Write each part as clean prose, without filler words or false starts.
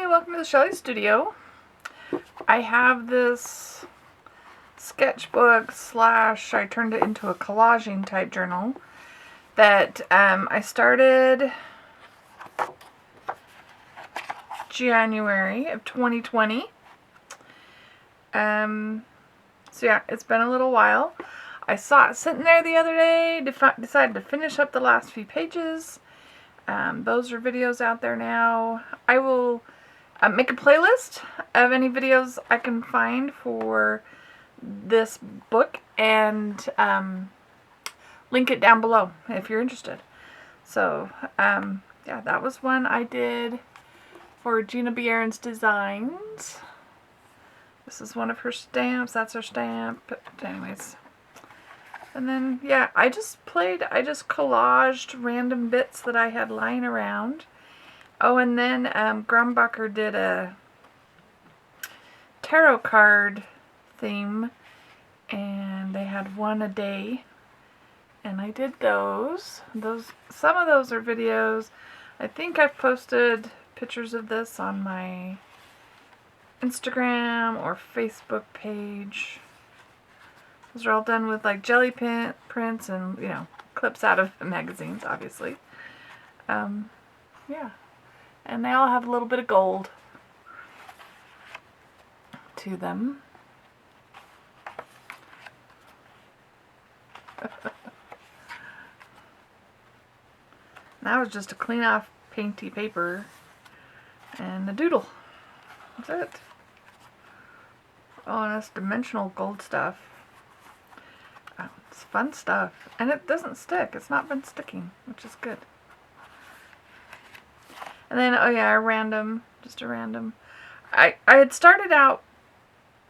Hi, welcome to the Shelley Studio. I have this sketchbook slash I turned it into a collaging type journal that I started January of 2020. So yeah, it's been a little while. I saw it sitting there the other day, decided to finish up the last few pages. Those are videos out there now. I will make a playlist of any videos I can find for this book and link it down below if you're interested. So yeah, that was one I did for Gina Bierens Designs. This is one of her stamps. That's her stamp. But anyways. And then, yeah, I just collaged random bits that I had lying around. Oh, and then Grumbacher did a tarot card theme, and they had one a day, and I did those. Some of those are videos. I think I've posted pictures of this on my Instagram or Facebook page. Those are all done with like jelly prints and, you know, clips out of magazines, obviously. Yeah. And they all have a little bit of gold to them. That was just a clean off painty paper and a doodle. That's it. Oh, and that's dimensional gold stuff. It's fun stuff. And it doesn't stick. It's not been sticking, which is good. And then, oh yeah, just a random. I had started out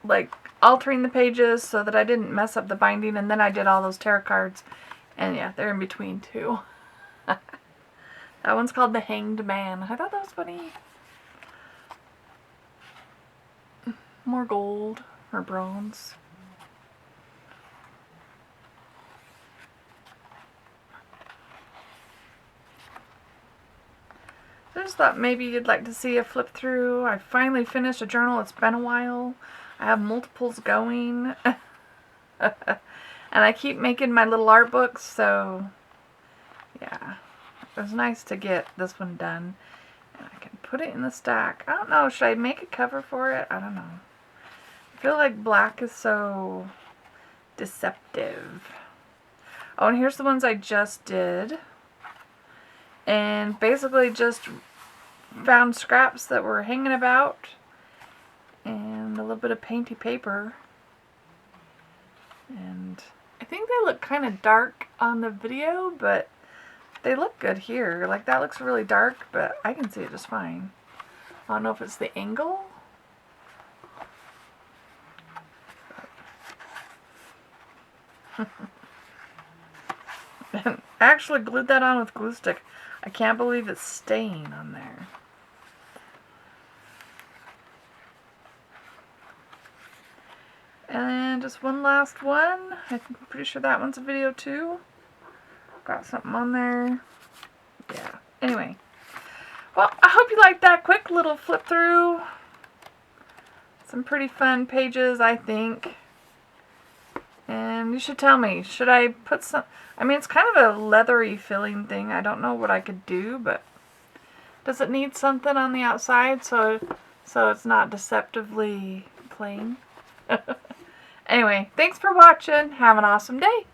like altering the pages so that I didn't mess up the binding, and then I did all those tarot cards. And yeah, they're in between too. That one's called The Hanged Man. I thought that was funny. More gold or bronze. I just thought maybe you'd like to see a flip through. I finally finished a journal. It's been a while. I have multiples going. And I keep making my little art books, so yeah. It was nice to get this one done. And I can put it in the stack. I don't know, should I make a cover for it? I don't know. I feel like black is so deceptive. Oh, and here's the ones I just did. And basically just found scraps that were hanging about and a little bit of painty paper. And I think they look kind of dark on the video, but they look good here. Like that looks really dark, but I can see it just fine. I don't know if it's the angle. I actually glued that on with glue stick. I can't believe it's staying on there. And just one last one. I'm pretty sure that one's a video too. Got something on there. Yeah. Anyway. Well, I hope you liked that quick little flip through. Some pretty fun pages, I think. And you should tell me, should I put some... I mean, it's kind of a leathery feeling thing. I don't know what I could do, but does it need something on the outside so it's not deceptively plain? Anyway, thanks for watching. Have an awesome day.